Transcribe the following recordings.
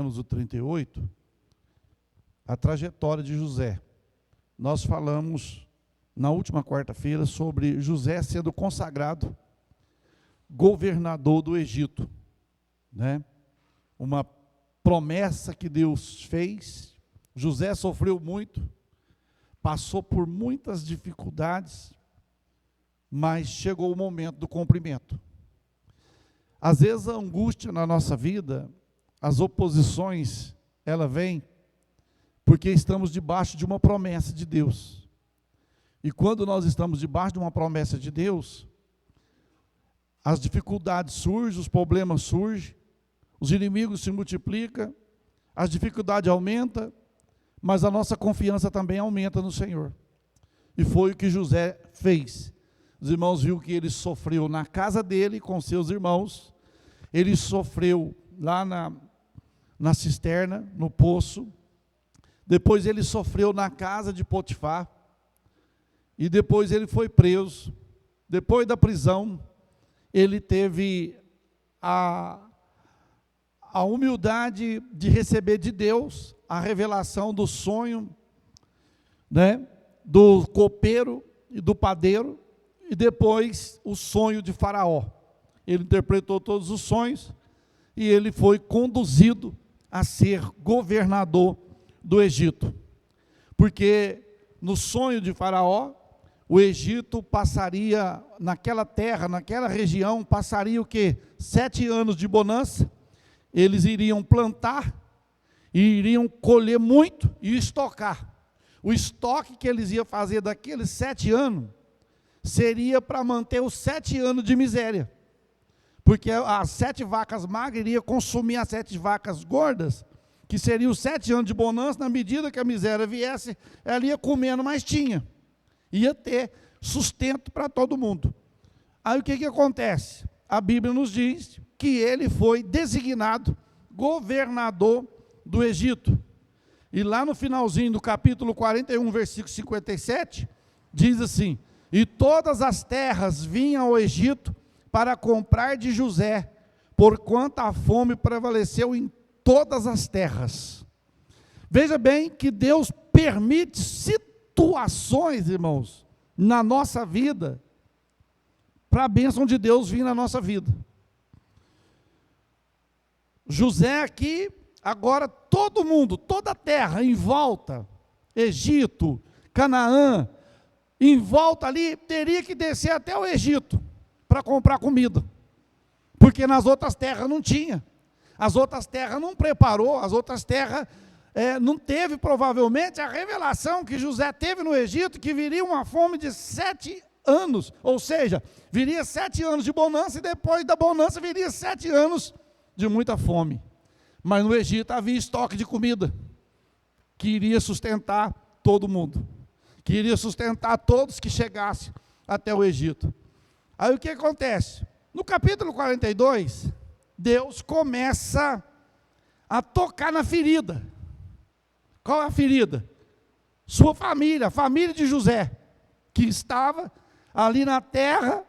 terminamos o 38, a trajetória de José. Nós falamos na última quarta-feira sobre José sendo consagrado governador do Egito, né? Uma promessa que Deus fez. José sofreu muito, passou por muitas dificuldades, mas chegou o momento do cumprimento. Às vezes a angústia na nossa vida, as oposições, ela vem porque estamos debaixo de uma promessa de Deus. E quando nós estamos debaixo de uma promessa de Deus, as dificuldades surgem, os problemas surgem, os inimigos se multiplicam, as dificuldades aumentam, mas a nossa confiança também aumenta no Senhor. E foi o que José fez. Os irmãos viram que ele sofreu na casa dele com seus irmãos, ele sofreu lá na cisterna, no poço, depois ele sofreu na casa de Potifar, e depois ele foi preso. Depois da prisão, ele teve a humildade de receber de Deus a revelação do sonho, né, do copeiro e do padeiro, e depois o sonho de Faraó. Ele interpretou todos os sonhos, e ele foi conduzido a ser governador do Egito. Porque no sonho de Faraó, o Egito passaria, naquela terra, naquela região, passaria o quê? 7 anos de bonança. Eles iriam plantar, e iriam colher muito e estocar. O estoque que eles iam fazer daqueles 7 anos, seria para manter os 7 anos de miséria. Porque as 7 vacas magras iriam consumir as 7 vacas gordas, que seriam os 7 anos de bonança. Na medida que a miséria viesse, ela ia comendo, mas tinha. Ia ter sustento para todo mundo. Aí o que acontece? A Bíblia nos diz que ele foi designado governador do Egito. E lá no finalzinho do capítulo 41, versículo 57, diz assim: e todas as terras vinham ao Egito para comprar de José, porquanto a fome prevaleceu em todas as terras. Veja bem que Deus permite situações, irmãos, na nossa vida, para a bênção de Deus vir na nossa vida. José aqui, agora todo mundo, toda a terra em volta, Egito, Canaã, em volta ali, teria que descer até o Egito para comprar comida, porque nas outras terras não tinha. As outras terras não preparou, as outras terras não teve provavelmente a revelação que José teve no Egito, que viria uma fome de 7 anos, ou seja, viria 7 anos de bonança, e depois da bonança viria 7 anos de muita fome. Mas no Egito havia estoque de comida, que iria sustentar todo mundo, que iria sustentar todos que chegassem até o Egito. Aí o que acontece? No capítulo 42, Deus começa a tocar na ferida. Qual é a ferida? Sua família, a família de José, que estava ali na terra,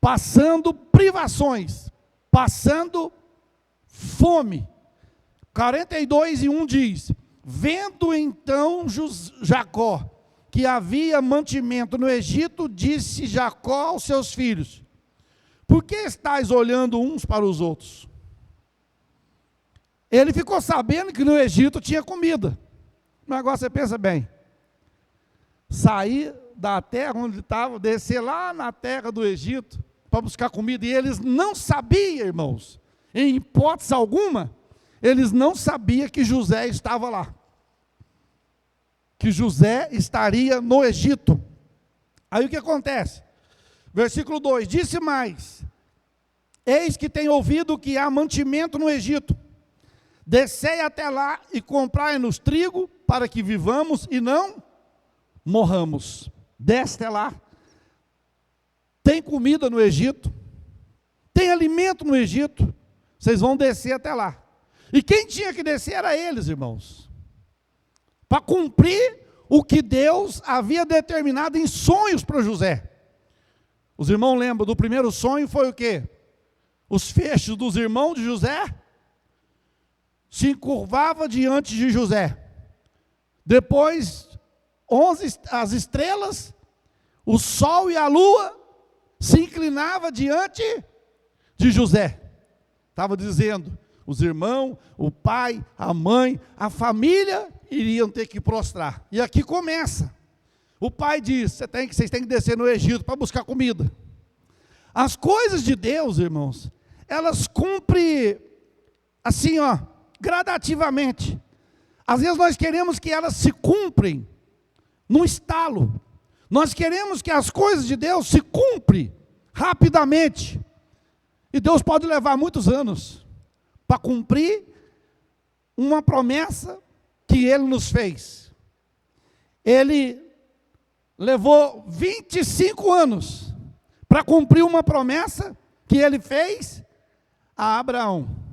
passando privações, passando fome. 42:1 diz: vendo então Jacó que havia mantimento no Egito, disse Jacó aos seus filhos: por que estáis olhando uns para os outros? Ele ficou sabendo que no Egito tinha comida. Mas agora você pensa bem, sair da terra onde estava, descer lá na terra do Egito, para buscar comida, e eles não sabiam, irmãos, em hipótese alguma, eles não sabiam que José estava lá, que José estaria no Egito. Aí o que acontece? Versículo 2, disse mais: eis que tenho ouvido que há mantimento no Egito, descei até lá e comprai-nos trigo, para que vivamos e não morramos. Desce até lá, tem comida no Egito, tem alimento no Egito, vocês vão descer até lá. E quem tinha que descer era eles, irmãos, para cumprir o que Deus havia determinado em sonhos para José. Os irmãos lembram do primeiro sonho? Foi o quê? Os feixes dos irmãos de José, se encurvava diante de José. Depois, as estrelas, o sol e a lua se inclinavam diante de José. Estava dizendo, os irmãos, o pai, a mãe, a família iriam ter que prostrar. E aqui começa. O pai diz, vocês têm que descer no Egito para buscar comida. As coisas de Deus, irmãos, elas cumprem assim, gradativamente. Às vezes nós queremos que elas se cumprem num estalo. Nós queremos que as coisas de Deus se cumprem rapidamente. E Deus pode levar muitos anos para cumprir uma promessa que Ele nos fez. Ele levou 25 anos para cumprir uma promessa que Ele fez a Abraão.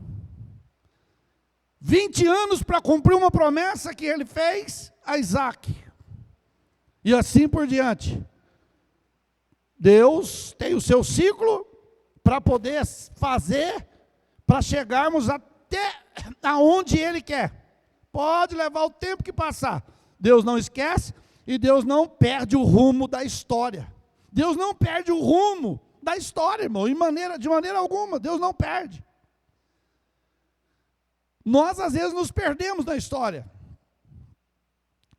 20 anos para cumprir uma promessa que Ele fez a Isaac. E assim por diante. Deus tem o seu ciclo para poder fazer, para chegarmos até aonde Ele quer. Pode levar o tempo que passar. Deus não esquece e Deus não perde o rumo da história. Deus não perde o rumo da história, irmão, de maneira alguma. Deus não perde. Nós às vezes nos perdemos na história,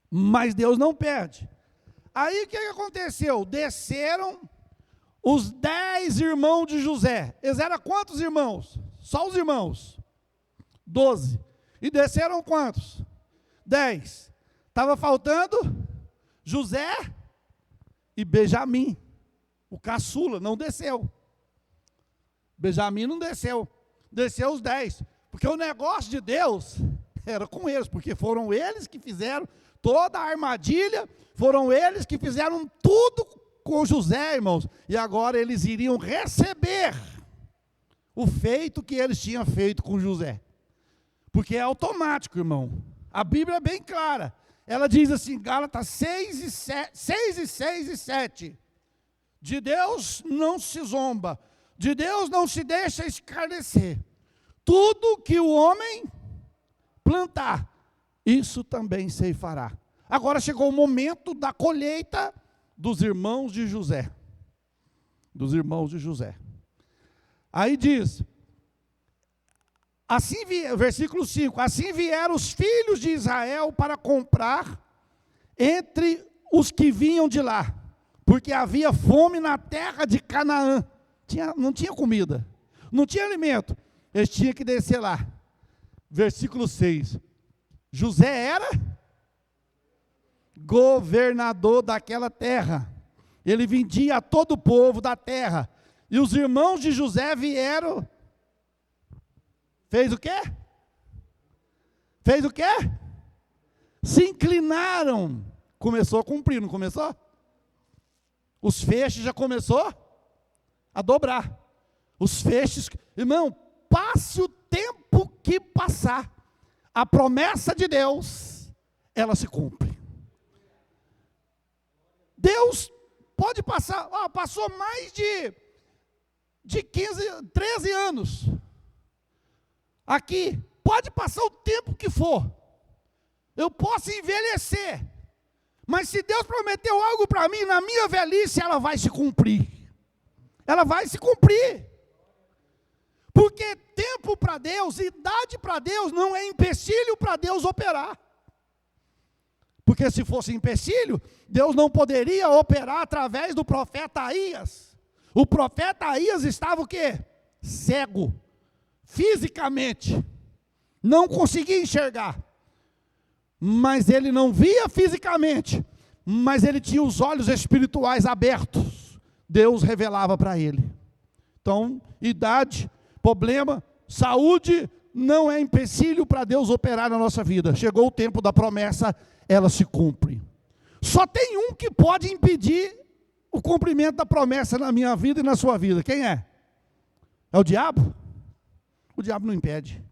mas Deus não perde. Aí o que aconteceu? Desceram os 10 irmãos de José. Eles eram quantos irmãos? Só os irmãos. 12. E desceram quantos? 10. Estava faltando José e Benjamim. O caçula não desceu. Benjamim não desceu. Desceu os 10. Porque o negócio de Deus era com eles. Porque foram eles que fizeram toda a armadilha. Foram eles que fizeram tudo com José, irmãos. E agora eles iriam receber o feito que eles tinham feito com José. Porque é automático, irmão. A Bíblia é bem clara. Ela diz assim, Gálatas 6 e 7. De Deus não se zomba. De Deus não se deixa escarnecer. Tudo que o homem plantar, isso também ceifará. Agora chegou o momento da colheita dos irmãos de José. Dos irmãos de José. Aí diz, versículo 5, assim vieram os filhos de Israel para comprar entre os que vinham de lá, porque havia fome na terra de Canaã. Não tinha comida, não tinha alimento, eles tinham que descer lá. Versículo 6, José era governador daquela terra, ele vendia a todo o povo da terra, e os irmãos de José vieram, fez o quê? Fez o quê? Se inclinaram, começou a cumprir, não começou? Os feixes já começou a dobrar, os feixes, irmão, passe o tempo que passar, a promessa de Deus, ela se cumpre. Deus pode passar, passou mais de 13 anos, aqui, pode passar o tempo que for, eu posso envelhecer, mas se Deus prometeu algo para mim, na minha velhice, ela vai se cumprir, ela vai se cumprir, porque tempo para Deus, idade para Deus, não é empecilho para Deus operar, porque se fosse empecilho, Deus não poderia operar através do profeta Aías. O profeta Aías estava o quê? Cego, fisicamente, não conseguia enxergar, mas ele não via fisicamente, mas ele tinha os olhos espirituais abertos, Deus revelava para ele. Então, idade, problema, saúde, não é empecilho para Deus operar na nossa vida. Chegou o tempo da promessa, ela se cumpre. Só tem um que pode impedir o cumprimento da promessa na minha vida e na sua vida. Quem é? É o diabo? O diabo não impede.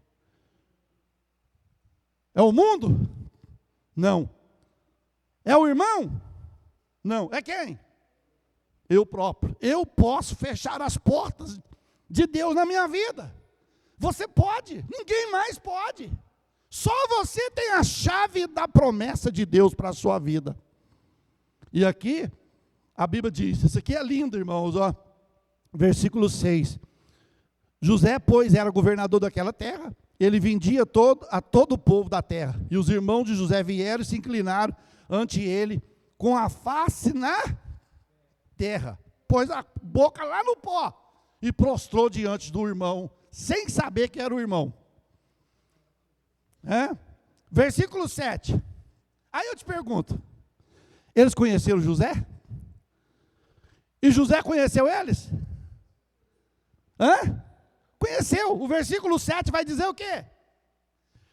É o mundo? Não. É o irmão? Não. É quem? Eu próprio. Eu posso fechar as portas de Deus na minha vida. Você pode. Ninguém mais pode. Só você tem a chave da promessa de Deus para a sua vida. E aqui, a Bíblia diz, isso aqui é lindo, irmãos, ó. Versículo 6. José, pois, era governador daquela terra. Ele vendia a todo o povo da terra. E os irmãos de José vieram e se inclinaram ante ele, com a face na terra. Pôs a boca lá no pó e prostrou diante do irmão, sem saber que era o irmão. Versículo 7. Aí eu te pergunto, eles conheceram José? E José conheceu eles? Conheceu. O versículo 7 vai dizer o quê?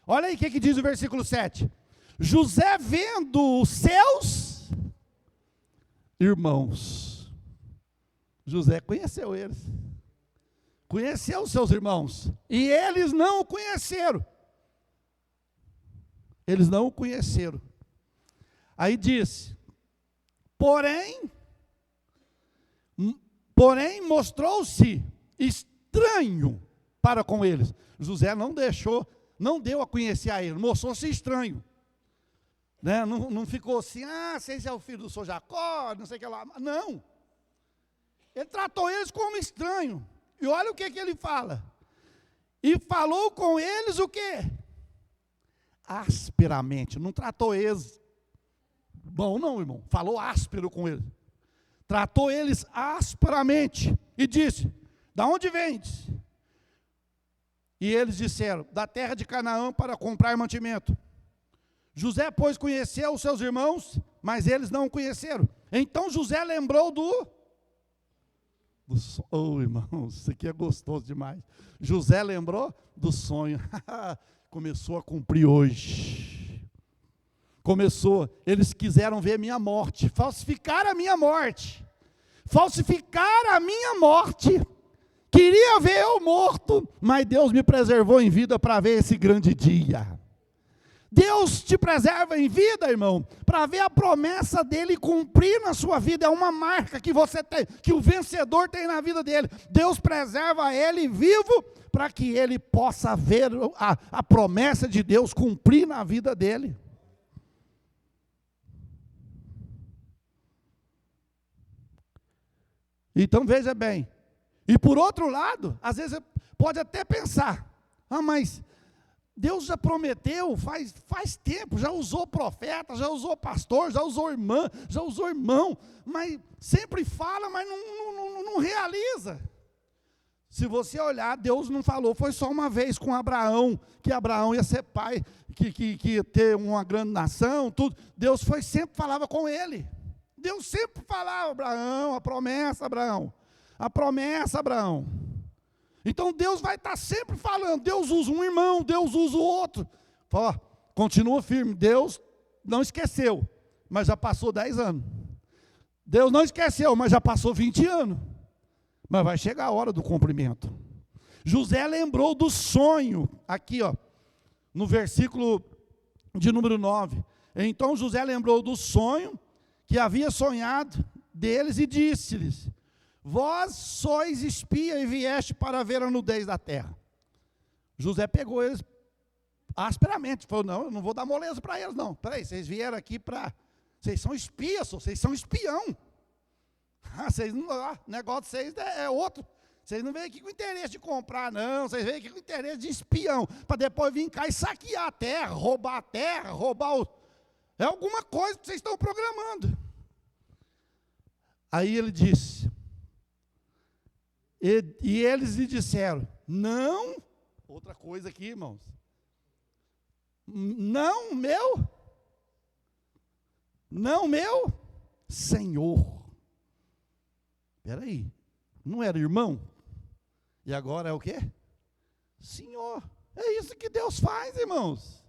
Olha aí o que diz o versículo 7. José vendo os seus irmãos. José conheceu eles. Conheceu os seus irmãos. E eles não o conheceram. Eles não o conheceram. Aí diz, porém mostrou-se estranho para com eles. José não deu a conhecer a ele, mostrou-se estranho. Né? Não ficou assim, vocês é o filho do senhor Jacó, não sei o que lá. Não. Ele tratou eles como estranho. E olha o que ele fala. E falou com eles o quê? Asperamente. Não tratou eles bom não, irmão. Falou áspero com eles. Tratou eles asperamente. E disse, da onde vendes? E eles disseram, da terra de Canaã para comprar mantimento. José, pois, conheceu os seus irmãos, mas eles não o conheceram. Então José lembrou irmãos, isso aqui é gostoso demais. José lembrou do sonho. Começou a cumprir hoje. Eles quiseram ver minha morte, falsificar a minha morte. Queria ver eu morto, mas Deus me preservou em vida para ver esse grande dia. Deus te preserva em vida, irmão, para ver a promessa dele cumprir na sua vida. É uma marca que você tem, que o vencedor tem na vida dele. Deus preserva ele vivo para que ele possa ver a promessa de Deus cumprir na vida dele. Então veja bem. E por outro lado, às vezes você pode até pensar, mas Deus já prometeu faz tempo, já usou profeta, já usou pastor, já usou irmã, já usou irmão, mas sempre fala, mas não realiza. Se você olhar, Deus não falou, foi só uma vez com Abraão, que Abraão ia ser pai, que ia ter uma grande nação, tudo. Deus sempre falava com ele. Deus sempre falava, Abraão, a promessa, Abraão. A promessa, Abraão. Então Deus vai estar sempre falando. Deus usa um irmão, Deus usa o outro. Fala, continua firme. Deus não esqueceu, mas já passou 10 anos. Deus não esqueceu, mas já passou 20 anos. Mas vai chegar a hora do cumprimento. José lembrou do sonho, aqui no versículo de número 9. Então José lembrou do sonho que havia sonhado deles e disse-lhes, vós sois espia e vieste para ver a nudez da terra. José pegou eles asperamente, falou, não, eu não vou dar moleza para eles não. Peraí, vocês vieram aqui vocês são espias, vocês são espião. O negócio de vocês é outro. Vocês não vêm aqui com interesse de comprar, não. Vocês vêm aqui com interesse de espião, para depois vir cá e saquear a terra, roubar é alguma coisa que vocês estão programando. Aí ele disse, e eles lhe disseram, não, outra coisa aqui, irmãos, não meu Senhor. Espera aí, não era irmão? E agora é o quê? Senhor. É isso que Deus faz, irmãos.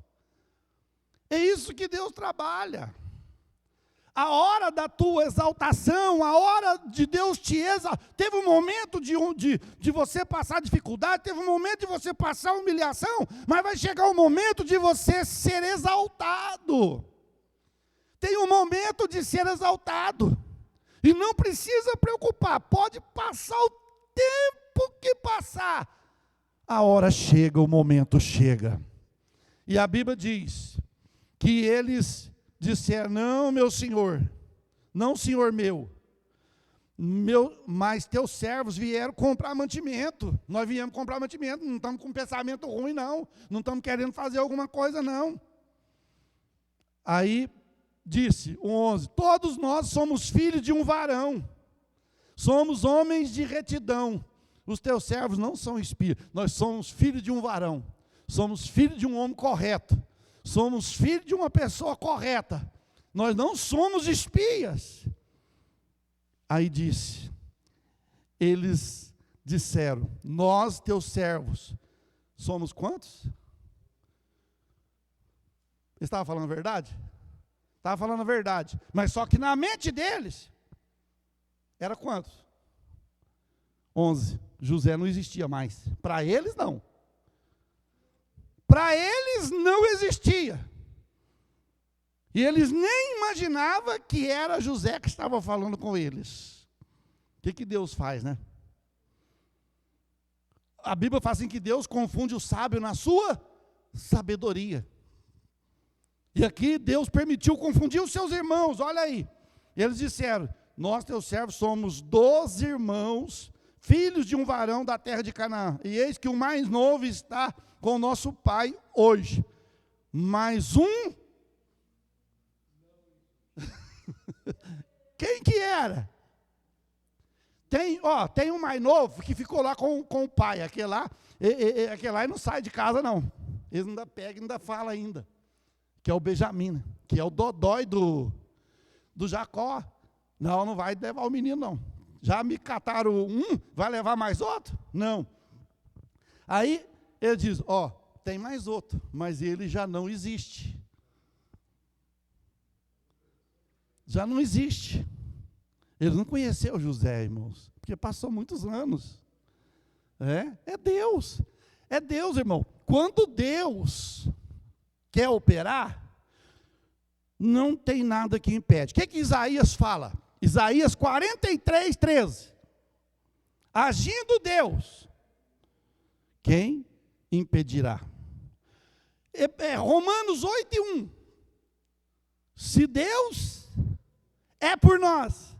É isso que Deus trabalha. A hora da tua exaltação, a hora de Deus te exaltar. Teve um momento de você passar dificuldade, teve um momento de você passar humilhação, mas vai chegar um momento de você ser exaltado. Tem um momento de ser exaltado. E não precisa preocupar, pode passar o tempo que passar. A hora chega, o momento chega. E a Bíblia diz que eles disseram: não, meu senhor, não, senhor meu, mas teus servos vieram comprar mantimento. Nós viemos comprar mantimento, não estamos com pensamento ruim, não estamos querendo fazer alguma coisa, não. Aí disse o 11: todos nós somos filhos de um varão, somos homens de retidão. Os teus servos não são espias, nós somos filhos de um varão, somos filhos de um homem correto, somos filhos de uma pessoa correta, nós não somos espias. Aí disse, eles disseram: nós, teus servos, somos quantos? Ele estava falando a verdade? Estava falando a verdade, mas só que na mente deles, era quantos? 11. José não existia mais. Para eles, não. Para eles, não existia. E eles nem imaginavam que era José que estava falando com eles. O que Deus faz, né? A Bíblia fala assim que Deus confunde o sábio na sua sabedoria. E aqui Deus permitiu confundir os seus irmãos, olha aí. Eles disseram: nós, teus servos, somos 12 irmãos, filhos de um varão da terra de Canaã. E eis que o mais novo está com o nosso pai hoje. Mais um. Quem que era? Tem um mais novo que ficou lá com o pai. Aquele lá não sai de casa, não. Eles ainda pegam, ainda falam ainda. Que é o Benjamim, que é o dodói do Jacó. Não vai levar o menino, não. Já me cataram vai levar mais outro? Não. Aí ele diz: tem mais outro, mas ele já não existe. Já não existe. Ele não conheceu José, irmãos, porque passou muitos anos. É Deus. É Deus, irmão. Quando Deus quer operar, não tem nada que impede. O que Isaías fala? Isaías 43, 13. Agindo Deus, quem impedirá? Romanos 8, 1. Se Deus é por nós,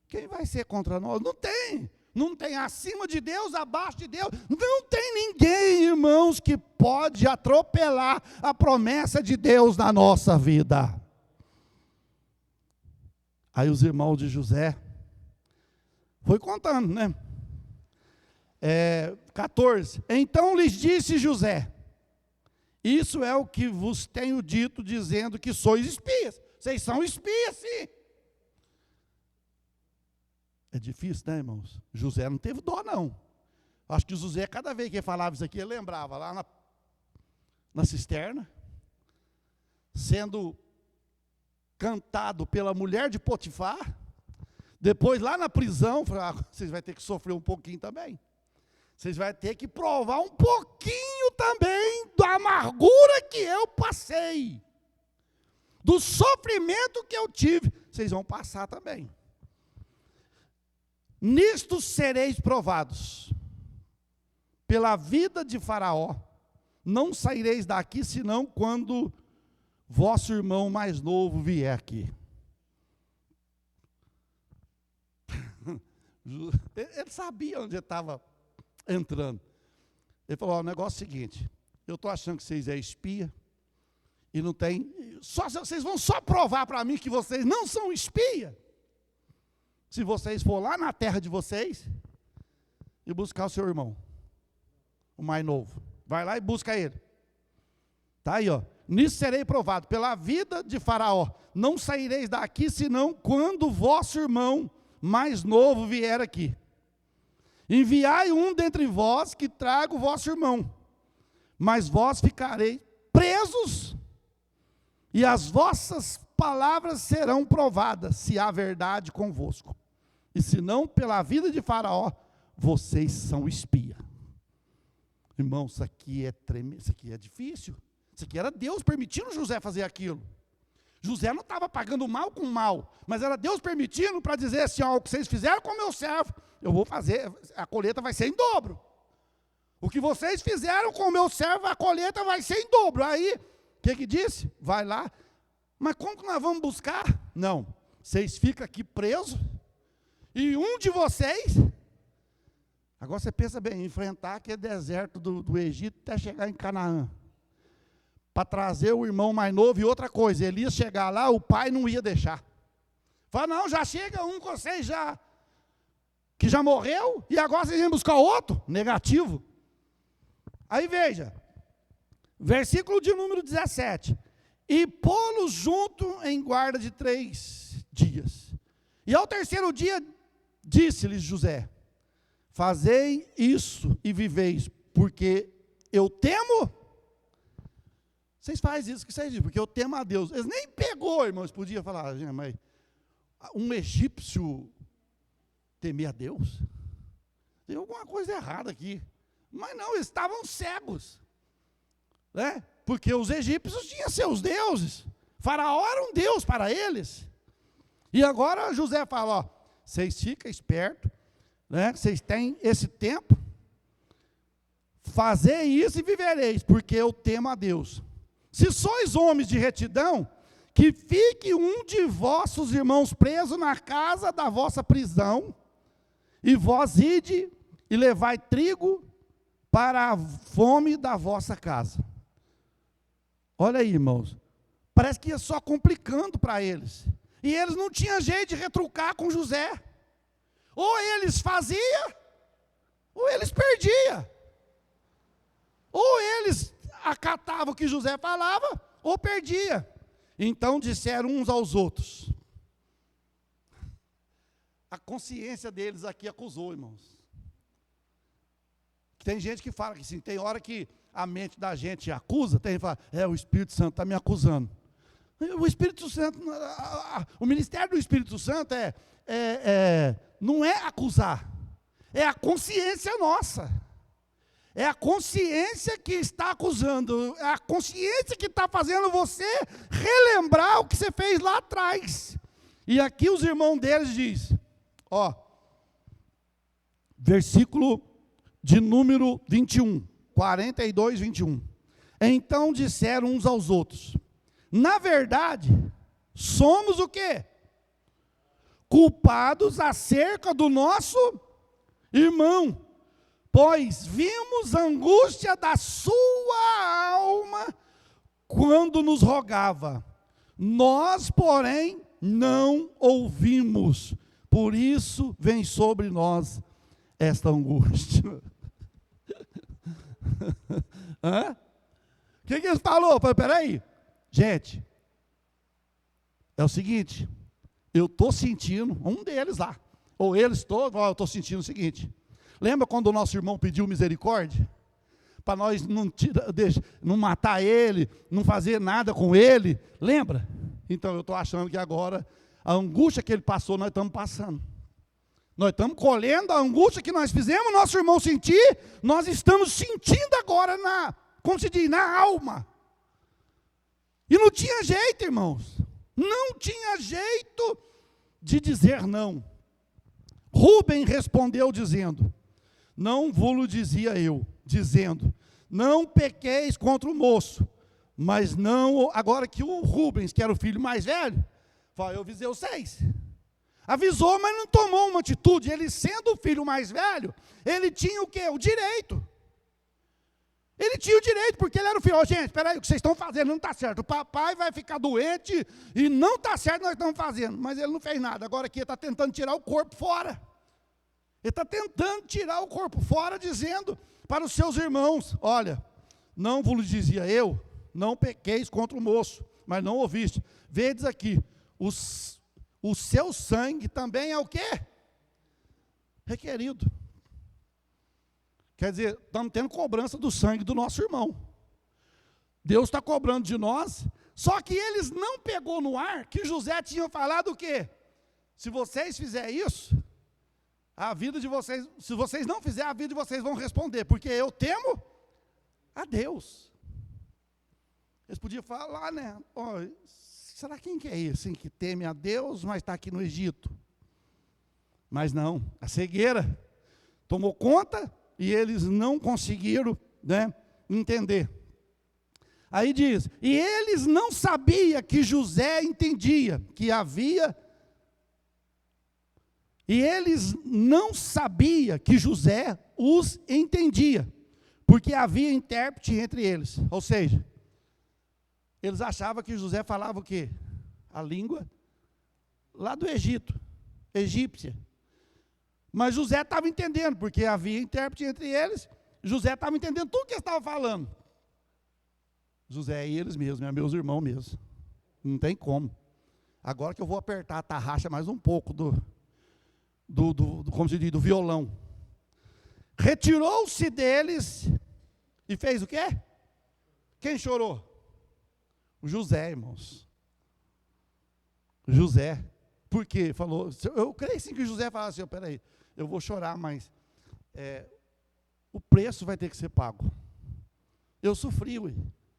quem vai ser contra nós? Não tem. Não tem acima de Deus, abaixo de Deus. Não tem ninguém, irmãos, que pode atropelar a promessa de Deus na nossa vida. Aí os irmãos de José foi contando, né? 14. Então lhes disse José: isso é o que vos tenho dito, dizendo que sois espias. Vocês são espias, sim. É difícil, né, irmãos? José não teve dó, não. Acho que José, cada vez que ele falava isso aqui, ele lembrava lá na cisterna, sendo cantado pela mulher de Potifar, depois lá na prisão, vocês vão ter que sofrer um pouquinho também. Vocês vão ter que provar um pouquinho também da amargura que eu passei, do sofrimento que eu tive. Vocês vão passar também. Nisto sereis provados. Pela vida de Faraó, não saireis daqui, senão quando vosso irmão mais novo vier aqui. Ele sabia onde ele estava entrando. Ele falou: o negócio é o seguinte, eu estou achando que vocês é espia, e não tem, vocês vão só provar para mim que vocês não são espia, se vocês for lá na terra de vocês, e buscar o seu irmão, o mais novo. Vai lá e busca ele. Está aí, nisso serei provado, pela vida de Faraó, não saireis daqui, senão quando vosso irmão mais novo vier aqui. Enviai um dentre vós que traga o vosso irmão, mas vós ficareis presos, e as vossas palavras serão provadas, se há verdade convosco. E se não, pela vida de Faraó, vocês são espia. Irmão, isso aqui é tremendo, isso aqui é difícil. Isso aqui era Deus permitindo José fazer aquilo. José não estava pagando mal com mal, mas era Deus permitindo para dizer assim: o que vocês fizeram com o meu servo, eu vou fazer, a colheita vai ser em dobro. O que vocês fizeram com o meu servo, a colheita vai ser em dobro. Aí, o que disse? Vai lá. Mas como que nós vamos buscar? Não, vocês ficam aqui presos, e um de vocês, agora você pensa bem, enfrentar aquele deserto do Egito até chegar em Canaã, para trazer o irmão mais novo. E outra coisa, ele ia chegar lá, o pai não ia deixar. Fala, não, já chega um com vocês já, que já morreu, e agora vocês vêm buscar outro? Negativo. Aí veja, versículo de número 17. E pô-los junto em guarda de 3 dias. E ao terceiro dia, disse-lhes José: fazei isso e viveis, porque eu temo. Vocês fazem isso que vocês dizem, porque eu temo a Deus. Eles nem pegou, irmãos, podia falar, mas um egípcio temer a Deus? Tem alguma coisa errada aqui. Mas não, eles estavam cegos, né? Porque os egípcios tinham seus deuses. Faraó era um deus para eles. E agora José fala, ó, vocês ficam espertos, né? Vocês têm esse tempo, fazei isso e vivereis, porque eu temo a Deus. Se sois homens de retidão, que fique um de vossos irmãos preso na casa da vossa prisão, e vós ide e levai trigo para a fome da vossa casa. Olha aí, irmãos, parece que ia só complicando para eles. E eles não tinham jeito de retrucar com José. Ou eles faziam, ou eles perdiam. Ou eles acatavam o que José falava, ou perdia. Então disseram uns aos outros. A consciência deles aqui acusou, irmãos. Tem gente que fala que sim, tem hora que a mente da gente acusa, tem gente que fala, o Espírito Santo está me acusando. O Espírito Santo, o ministério do Espírito Santo não é acusar, é a consciência nossa. É a consciência que está acusando, é a consciência que está fazendo você relembrar o que você fez lá atrás. E aqui os irmãos deles dizem, ó, versículo de número 21, 42, 21. Então disseram uns aos outros, na verdade, somos o quê? Culpados acerca do nosso irmão, pois vimos a angústia da sua alma quando nos rogava. Nós, porém, não ouvimos, por isso vem sobre nós esta angústia. Hã? O que ele falou? Peraí, gente, é o seguinte, eu estou sentindo, um deles lá, ou eles todos, eu estou sentindo o seguinte, lembra quando o nosso irmão pediu misericórdia? Para nós não matar ele, não fazer nada com ele, lembra? Então eu estou achando que agora, a angústia que ele passou, nós estamos passando. Nós estamos colhendo a angústia que nós fizemos nosso irmão sentir, nós estamos sentindo agora como se diz, na alma. E não tinha jeito, irmãos. Não tinha jeito de dizer não. Rubem respondeu dizendo, não vou-lo dizia eu, dizendo, não pequeis contra o moço, mas não, agora que o Rubens, que era o filho mais velho, falou, eu avisei vocês. Avisou, mas não tomou uma atitude. Ele sendo o filho mais velho, ele tinha o quê? O direito. Ele tinha o direito, porque ele era o filho. Gente, espera aí, o que vocês estão fazendo não está certo. O papai vai ficar doente e não está certo, nós estamos fazendo. Mas ele não fez nada. Agora aqui ele está tentando tirar o corpo fora. Ele está tentando tirar o corpo fora, dizendo para os seus irmãos, olha, não vos dizia eu, não pequeis contra o moço, mas não ouviste. Vedes aqui, o seu sangue também é o quê? Requerido. Quer dizer, estamos tendo cobrança do sangue do nosso irmão. Deus está cobrando de nós, só que eles não pegou no ar que José tinha falado o quê? Se vocês fizerem isso, a vida de vocês, se vocês não fizerem, a vida de vocês vão responder, porque eu temo a Deus. Eles podiam falar, né? Oh, será quem que é esse, hein, que teme a Deus, mas está aqui no Egito? Mas não, a cegueira tomou conta e eles não conseguiram, né, entender. Aí diz, e eles não sabiam que José entendia, que havia... E eles não sabiam que José os entendia, porque havia intérprete entre eles. Ou seja, eles achavam que José falava o quê? A língua lá do Egito, egípcia. Mas José estava entendendo, porque havia intérprete entre eles. José estava entendendo tudo que eles estavam falando. José é eles mesmos, é meus irmãos mesmo. Não tem como. Agora que eu vou apertar a tarraxa mais um pouco como se diz, do violão. Retirou-se deles e fez o quê? Quem chorou? O José, irmãos. José. Por quê? Falou, eu creio sim que José falava assim, peraí, eu vou chorar, mas o preço vai ter que ser pago. Eu sofri, ué.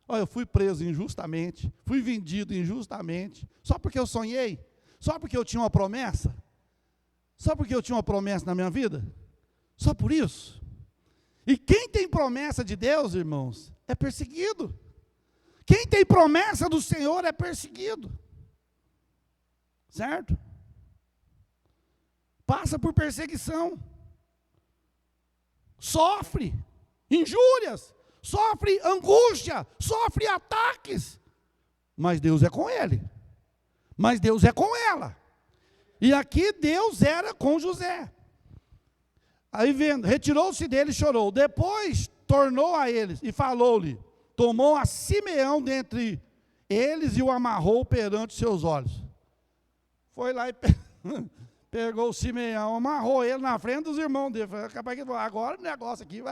Olha, eu fui preso injustamente, fui vendido injustamente, só porque eu sonhei, só porque eu tinha uma promessa. Só porque eu tinha uma promessa na minha vida? Só por isso? E quem tem promessa de Deus, irmãos, é perseguido. Quem tem promessa do Senhor é perseguido. Certo? Passa por perseguição. Sofre injúrias, sofre angústia, sofre ataques. Mas Deus é com ele. Mas Deus é com ela. E aqui Deus era com José. Aí vendo, retirou-se dele e chorou. Depois tornou a eles e falou-lhe. Tomou a Simeão dentre eles e o amarrou perante seus olhos. Foi lá e pegou o Simeão, amarrou ele na frente dos irmãos dele. Agora o negócio aqui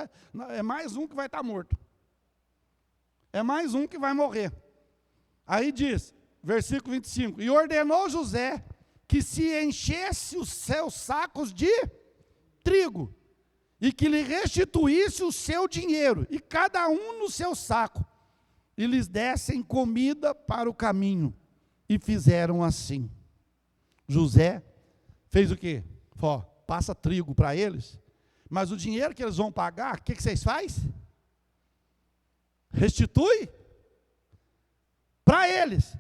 é mais um que vai estar morto. É mais um que vai morrer. Aí diz, versículo 25. E ordenou José que se enchesse os seus sacos de trigo, e que lhe restituísse o seu dinheiro, e cada um no seu saco, e lhes dessem comida para o caminho. E fizeram assim. José fez o quê? Passa trigo para eles, mas o dinheiro que eles vão pagar, o que vocês fazem? Restitui para eles.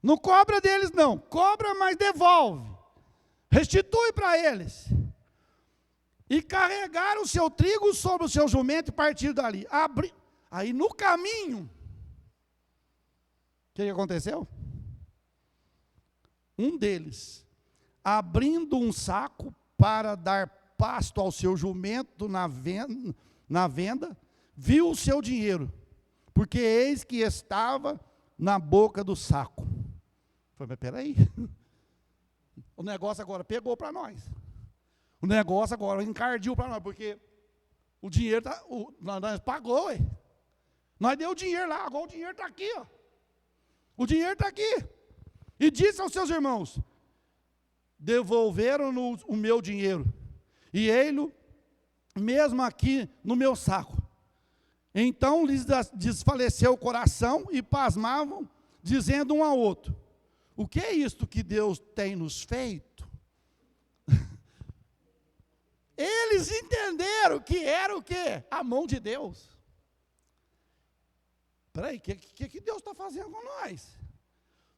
Não cobra deles não, cobra, mas devolve. Restitui para eles. E carregaram o seu trigo sobre o seu jumento e partiram dali. Aí no caminho, o que aconteceu? Um deles, abrindo um saco para dar pasto ao seu jumento na venda, viu o seu dinheiro, porque eis que estava na boca do saco. Falei, mas peraí, o negócio agora pegou para nós. O negócio agora encardiu para nós, porque o dinheiro nós pagou, ué. Nós deu o dinheiro lá, agora o dinheiro está aqui, ó. O dinheiro está aqui. E disse aos seus irmãos, devolveram-no o meu dinheiro, e ele mesmo aqui no meu saco. Então lhes desfaleceu o coração e pasmavam, dizendo um ao outro, o que é isto que Deus tem nos feito? Eles entenderam que era o quê? A mão de Deus. Espera aí, o que Deus está fazendo com nós?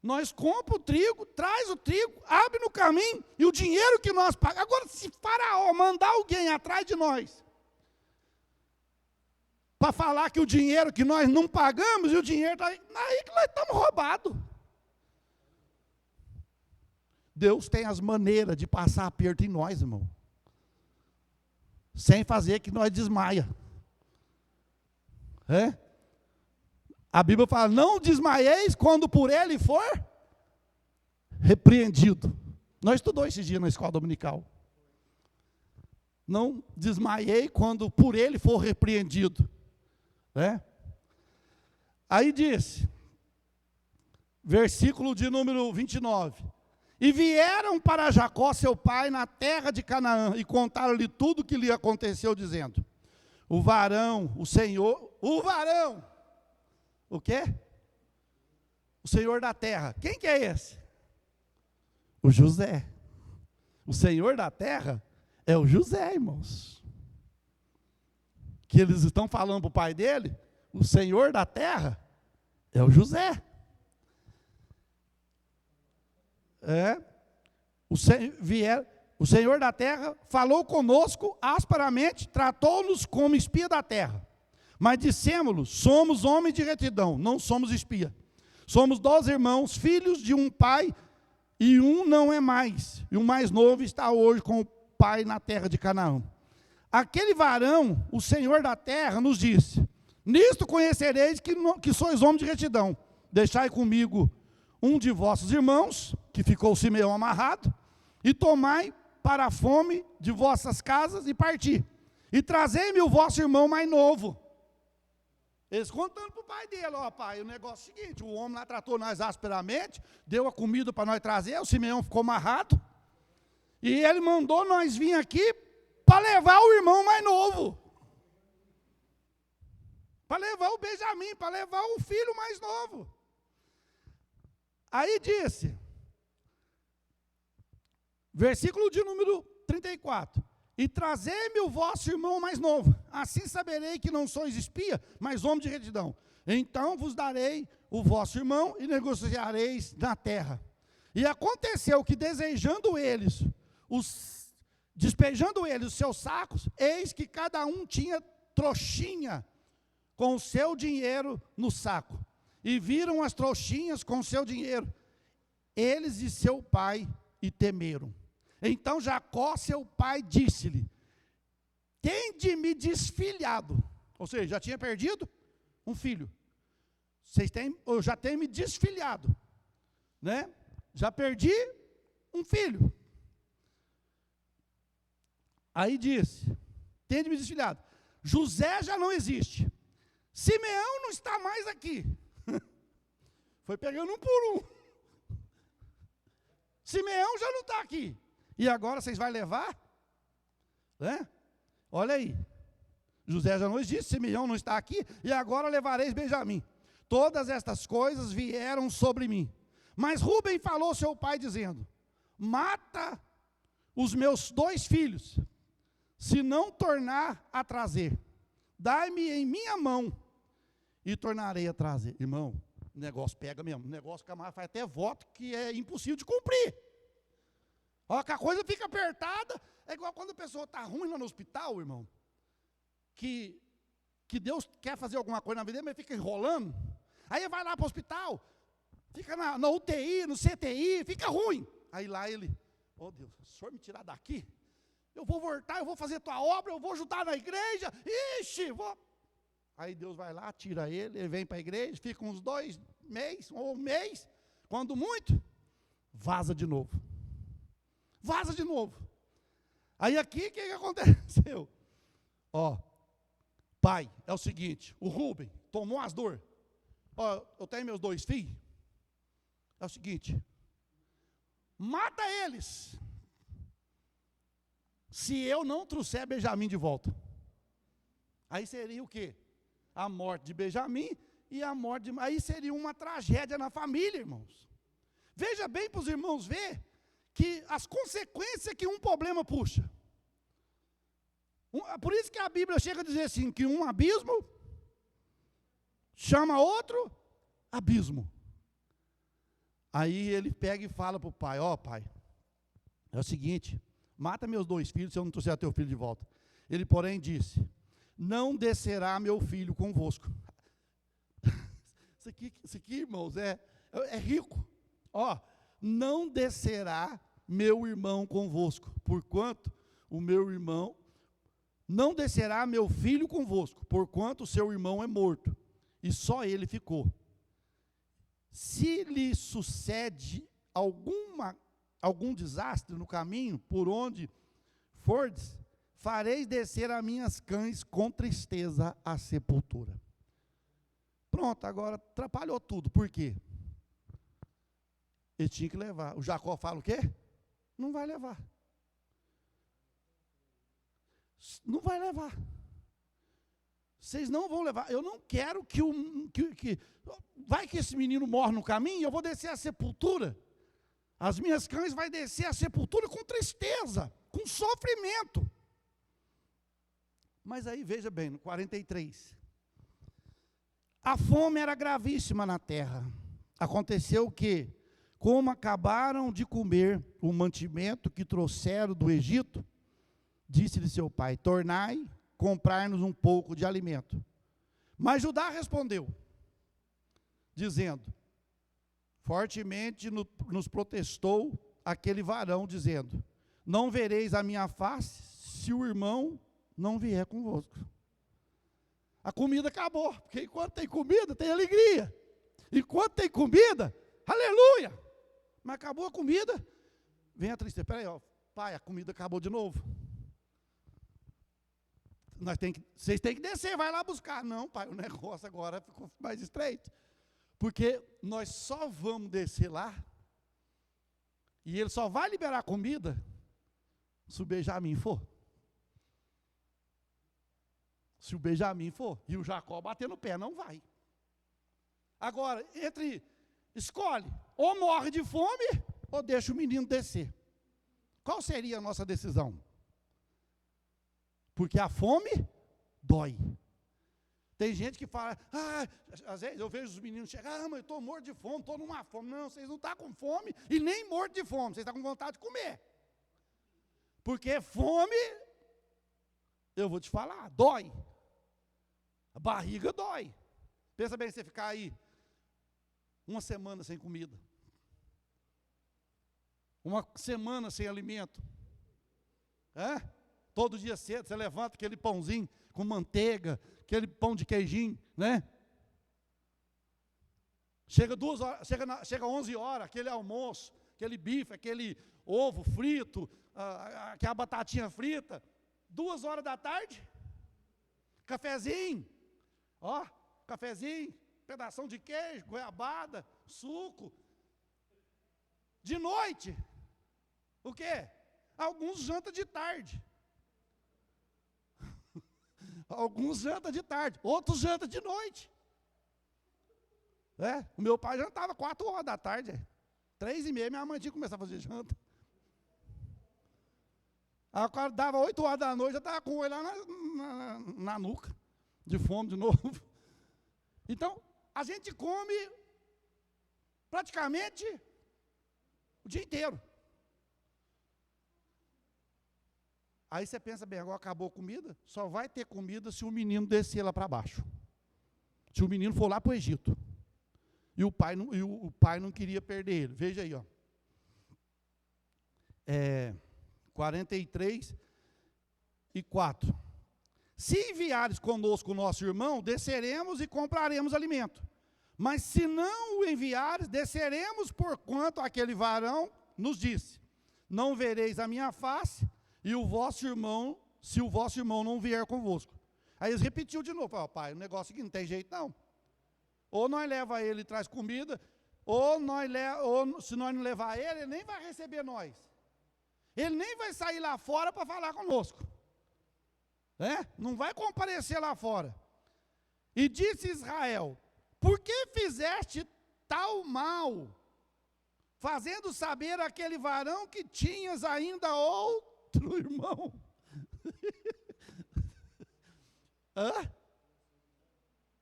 Nós compramos o trigo, traz o trigo, abre no caminho, e o dinheiro que nós pagamos. Agora, se Faraó mandar alguém atrás de nós, para falar que o dinheiro que nós não pagamos, e o dinheiro está aí que nós estamos roubados. Deus tem as maneiras de passar aperto em nós, irmão. Sem fazer que nós desmaia. A Bíblia fala, não desmaieis quando por ele for repreendido. Nós estudamos esse dia na escola dominical. Não desmaiei quando por ele for repreendido. Aí diz, versículo de número 29. E vieram para Jacó, seu pai, na terra de Canaã, e contaram-lhe tudo o que lhe aconteceu, dizendo, o varão, o quê? O Senhor da terra. Quem que é esse? O José. O Senhor da terra é o José, irmãos. que eles estão falando para o pai dele, o Senhor da terra é o José. O Senhor da terra falou conosco asperamente, tratou-nos como espia da terra. Mas dissemos-lhe, somos homens de retidão, não somos espia. Somos 2 irmãos, filhos de um pai, e um não é mais. E o mais novo está hoje com o pai na terra de Canaã. Aquele varão, o Senhor da terra, nos disse, nisto conhecereis que sois homens de retidão. Deixai comigo um de vossos irmãos, que ficou Simeão amarrado, e tomai para a fome de vossas casas e parti. E trazei-me o vosso irmão mais novo. Eles contando para o pai dele, ó pai, o negócio é o seguinte, o homem lá tratou nós asperamente, deu a comida para nós trazer, o Simeão ficou amarrado, e ele mandou nós vir aqui para levar o irmão mais novo. Para levar o Benjamim, para levar o filho mais novo. Aí disse, versículo de número 34, e trazei-me o vosso irmão mais novo, assim saberei que não sois espia, mas homem de retidão. Então vos darei o vosso irmão e negociareis na terra. E aconteceu que despejando eles os seus sacos, eis que cada um tinha trouxinha com o seu dinheiro no saco. E viram as trouxinhas com o seu dinheiro, eles e seu pai, e temeram. Então Jacó, seu pai, disse-lhe, tende-me desfilhado. Ou seja, já tinha perdido um filho. Eu já tenho me desfilhado. Né? Já perdi um filho. Aí disse, tende-me desfilhado. José já não existe. Simeão não está mais aqui. Foi pegando um por um. Simeão já não está aqui. E agora vocês vão levar? Né? Olha aí. José já não existe, Simeão não está aqui, e agora levareis Benjamim. Todas estas coisas vieram sobre mim. Mas Rúben falou ao seu pai, dizendo, mata os meus 2 filhos, se não tornar a trazer. Dai-me em minha mão, e tornarei a trazer. Irmão, o negócio pega mesmo. O negócio, camarada, faz até voto que é impossível de cumprir. Olha que a coisa fica apertada. É igual quando a pessoa está ruim lá no hospital, irmão. Que Deus quer fazer alguma coisa na vida dele, mas fica enrolando. Aí vai lá para o hospital, fica na UTI, no CTI, fica ruim. Aí lá ele, oh Deus, se o senhor me tirar daqui, eu vou voltar, eu vou fazer tua obra, eu vou ajudar na igreja, vou. Aí Deus vai lá, tira ele vem para a igreja, fica uns 2 meses, ou um mês, quando muito, vaza de novo. Vaza de novo. Aí aqui, o que aconteceu? Ó, pai, é o seguinte, o Rúben tomou as dores. Ó, eu tenho meus 2 filhos. É o seguinte, mata eles, se eu não trouxer Benjamim de volta. Aí seria o quê? A morte de Benjamim e a morte de... Aí seria uma tragédia na família, irmãos. Veja bem para os irmãos ver que as consequências que um problema puxa. Por isso que a Bíblia chega a dizer assim, que um abismo chama outro abismo. Aí ele pega e fala para o pai, ó pai, é o seguinte, mata meus 2 filhos se eu não trouxer teu filho de volta. Ele, porém, disse, não descerá meu filho convosco. Isso aqui, irmãos, é rico. Ó, não descerá meu irmão convosco, porquanto o meu irmão, não descerá meu filho convosco, porquanto o seu irmão é morto, e só ele ficou. Se lhe sucede algum desastre no caminho, por onde fordes, fareis descer as minhas cães com tristeza à sepultura. Pronto, agora atrapalhou tudo. Por quê? Ele tinha que levar. O Jacó fala o quê? Não vai levar. Não vai levar. Vocês não vão levar. Eu não quero que vai que esse menino morre no caminho e eu vou descer a sepultura. As minhas cães vão descer a sepultura com tristeza, com sofrimento. Mas aí, veja bem, no 43. A fome era gravíssima na terra. Aconteceu que, como acabaram de comer o mantimento que trouxeram do Egito, disse-lhe seu pai: tornai, comprar-nos um pouco de alimento. Mas Judá respondeu, dizendo, fortemente nos protestou aquele varão, dizendo, não vereis a minha face se o irmão não vier convosco. A comida acabou, porque enquanto tem comida, tem alegria. Enquanto tem comida, aleluia. Mas acabou a comida, vem a tristeza. Espera aí, ó, pai, a comida acabou de novo. Vocês têm que descer, vai lá buscar. Não, pai, o negócio agora ficou mais estreito. Porque nós só vamos descer lá, e ele só vai liberar a comida, se o Benjamim for. Se o Benjamim for, e o Jacó bater no pé, não vai. Agora, escolhe, ou morre de fome, ou deixa o menino descer. Qual seria a nossa decisão? Porque a fome dói. Tem gente que fala, às vezes eu vejo os meninos chegar, mas eu estou morto de fome, estou numa fome. Não, vocês não estão com fome e nem morto de fome, vocês estão com vontade de comer. Porque fome, eu vou te falar, dói. A barriga dói. Pensa bem, você ficar aí uma semana sem comida. Uma semana sem alimento. Todo dia cedo você levanta aquele pãozinho com manteiga, aquele pão de queijinho, né? Chega 2 horas, chega 11 horas, aquele almoço, aquele bife, aquele ovo frito, aquela batatinha frita. 2 horas da tarde, cafezinho, cafezinho, pedação de queijo, goiabada, suco. De noite, o quê? Alguns jantam de tarde. Alguns jantam de tarde, outros jantam de noite. O meu pai jantava 4 horas da tarde. 3h30, minha mãe tinha que começar a fazer janta. Aí o cara dava 8 horas da noite, já estava com o olho lá na nuca, de fome de novo. Então, a gente come praticamente o dia inteiro. Aí você pensa bem, agora acabou a comida, só vai ter comida se o menino descer lá para baixo. Se o menino for lá para o Egito. E o pai não queria perder ele. Veja aí, 43 e 4. Se enviares conosco o nosso irmão, desceremos e compraremos alimento. Mas se não o enviares, desceremos porquanto aquele varão nos disse, não vereis a minha face, e o vosso irmão, se o vosso irmão não vier convosco. Aí eles repetiu de novo, pai, o negócio aqui não tem jeito não. Ou nós leva ele e traz comida, ou se nós não levar ele nem vai receber nós. Ele nem vai sair lá fora para falar conosco. Não vai comparecer lá fora. E disse Israel, por que fizeste tal mal, fazendo saber aquele varão que tinhas ainda outro irmão?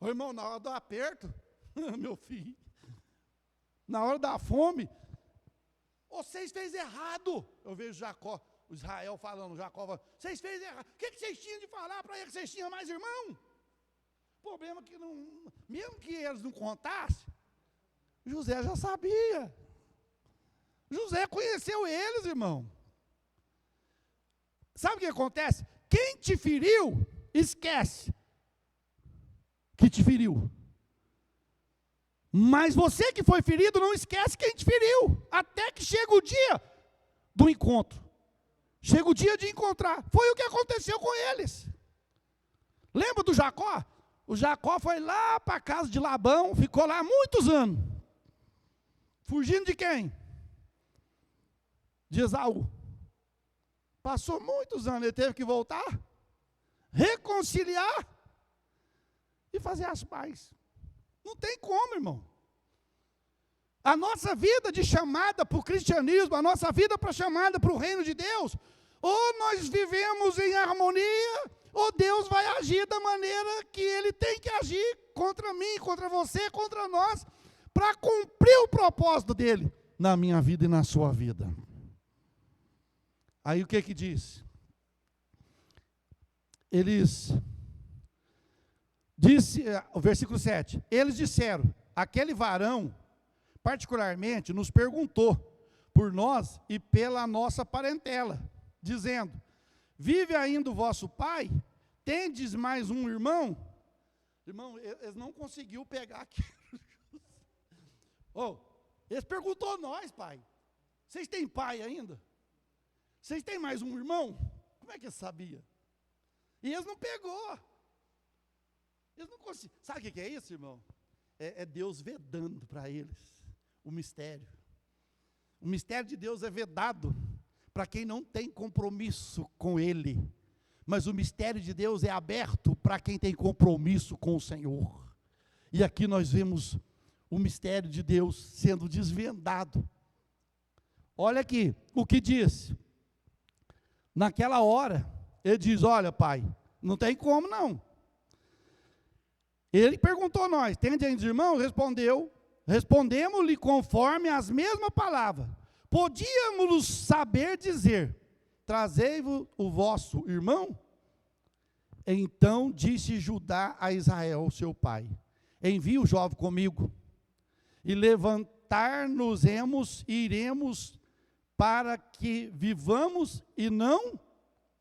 Ô irmão, na hora do aperto, meu filho, na hora da fome, vocês fez errado. Eu vejo Jacó, o Israel falando, Jacó falando, vocês fez errado. O que vocês tinham de falar para ele que vocês tinham mais irmão? O problema é que, mesmo que eles não contassem, José já sabia. José conheceu eles, irmão. Sabe o que acontece? Quem te feriu, esquece que te feriu. Mas você que foi ferido, não esquece quem te feriu. Até que chega o dia do encontro. Chega o dia de encontrar. Foi o que aconteceu com eles. Lembra do Jacó? O Jacó foi lá para a casa de Labão, ficou lá muitos anos. Fugindo de quem? De Esaú. Passou muitos anos, ele teve que voltar, reconciliar e fazer as pazes. Não tem como, irmão. A nossa vida de chamada para o cristianismo, a nossa vida para chamada para o reino de Deus, ou nós vivemos em harmonia, ou Deus vai agir da maneira que Ele tem que agir contra mim, contra você, contra nós, para cumprir o propósito dEle na minha vida e na sua vida. Aí o que diz? Disse, o versículo 7, eles disseram, aquele varão particularmente nos perguntou por nós e pela nossa parentela, dizendo, vive ainda o vosso pai? Tendes mais um irmão? Irmão, eles não conseguiu pegar aqui. Eles perguntou a nós, pai, vocês têm pai ainda? Vocês têm mais um irmão? Como é que eles sabiam? E eles não pegou. Eles não conseguiram. Sabe o que é isso, irmão? É Deus vedando para eles o mistério. O mistério de Deus é vedado para quem não tem compromisso com Ele. Mas o mistério de Deus é aberto para quem tem compromisso com o Senhor. E aqui nós vemos o mistério de Deus sendo desvendado. Olha aqui o que diz. Naquela hora, ele diz, olha pai, não tem como não. Ele perguntou a nós, tendes irmãos? Respondemos-lhe conforme as mesmas palavras. Podíamos saber dizer, trazei-vos o vosso irmão? Então disse Judá a Israel, seu pai, envia o jovem comigo, e levantar-nos-emos e iremos para que vivamos e não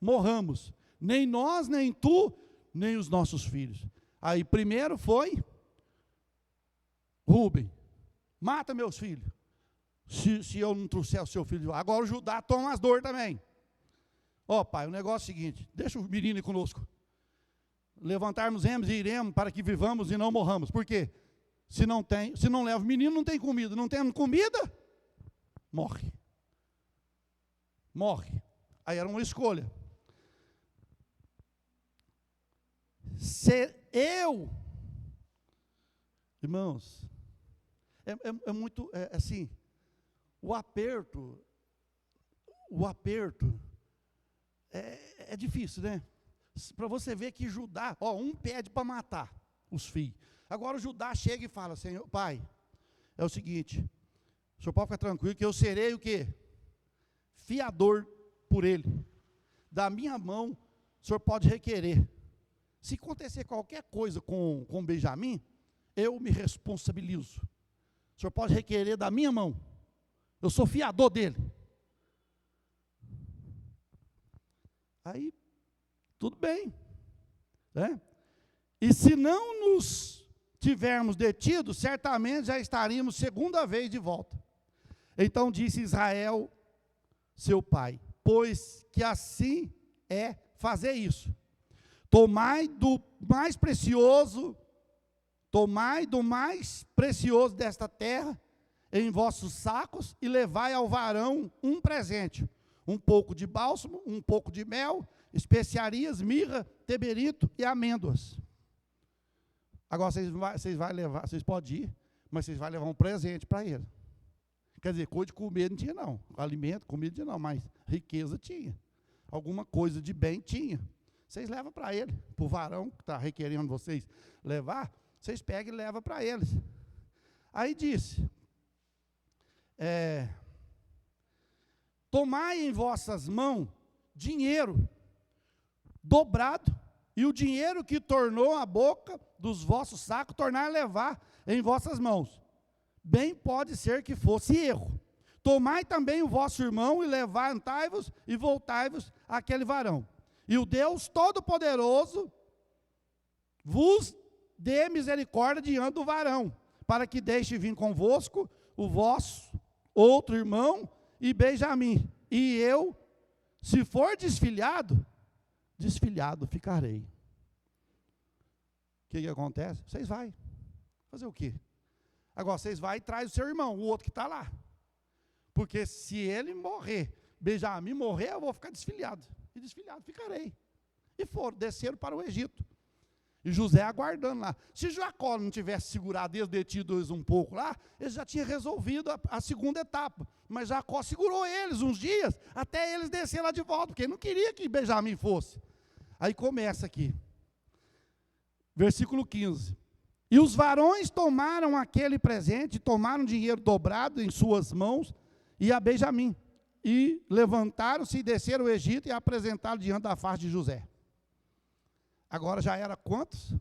morramos, nem nós, nem tu, nem os nossos filhos. Aí primeiro foi Rubem, mata meus filhos, se eu não trouxer o seu filho. Agora o Judá toma as dores também. Pai, o negócio é o seguinte, deixa o menino ir conosco. Levantarmos-nos e iremos para que vivamos e não morramos. Por quê? Se não leva o menino, não tem comida. Não tem comida, morre. Aí era uma escolha. Irmãos, é muito, assim, o aperto é difícil, né? Para você ver que Judá, um pede para matar os filhos. Agora o Judá chega e fala, Senhor, pai, é o seguinte, o senhor pode ficar tranquilo que eu serei o quê? Fiador por ele. Da minha mão, o senhor pode requerer. Se acontecer qualquer coisa com Benjamim, eu me responsabilizo. O senhor pode requerer da minha mão. Eu sou fiador dele. Aí, tudo bem. Né? E se não nos tivermos detidos, certamente já estaríamos segunda vez de volta. Então disse Israel, seu pai, pois que assim é fazer isso. Tomai do mais precioso desta terra em vossos sacos e levai ao varão um presente, um pouco de bálsamo, um pouco de mel, especiarias, mirra, teberito e amêndoas. Agora vocês vão levar, vocês podem ir, mas vocês vão levar um presente para ele. Quer dizer, coisa de comer não tinha não, alimento, comida não tinha não, mas riqueza tinha. Alguma coisa de bem tinha. Vocês levam para ele, para o varão que está requerendo vocês levar, vocês pegam e levam para eles. Aí disse, tomai em vossas mãos dinheiro dobrado, e o dinheiro que tornou a boca dos vossos sacos, tornar a levar em vossas mãos. Bem pode ser que fosse erro. Tomai também o vosso irmão e levantai-vos e voltai-vos àquele varão. E o Deus Todo-Poderoso vos dê misericórdia diante do varão, para que deixe vir convosco o vosso outro irmão e Benjamim. E eu, se for desfilhado ficarei. O que acontece? Vocês vão fazer o quê? Agora vocês vão e traz o seu irmão, o outro que está lá. Porque se ele morrer, Benjamim morrer, eu vou ficar desfilhado. E desfilhado ficarei. E desceram para o Egito. E José aguardando lá. Se Jacó não tivesse segurado eles, detido eles um pouco lá, eles já tinham resolvido a segunda etapa. Mas Jacó segurou eles uns dias, até eles descerem lá de volta, porque ele não queria que Benjamim fosse. Aí começa aqui, versículo 15. E os varões tomaram aquele presente, tomaram dinheiro dobrado em suas mãos, e a Benjamim, e levantaram-se e desceram o Egito e apresentaram diante da face de José. Agora já era quantos?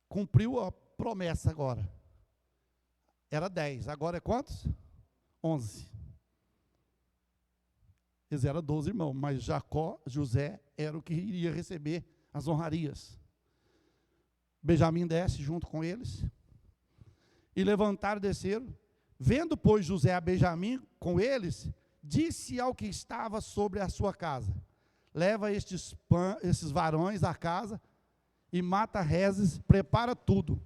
Cumpriu a promessa agora. Era 10, agora é quantos? 11. Eles eram 12 irmãos, mas José era o que iria receber as honrarias. Benjamim desce junto com eles, e levantaram e desceram. Vendo, pois, José a Benjamim com eles, disse ao que estava sobre a sua casa: leva esses varões à casa, e mata rezes, prepara tudo,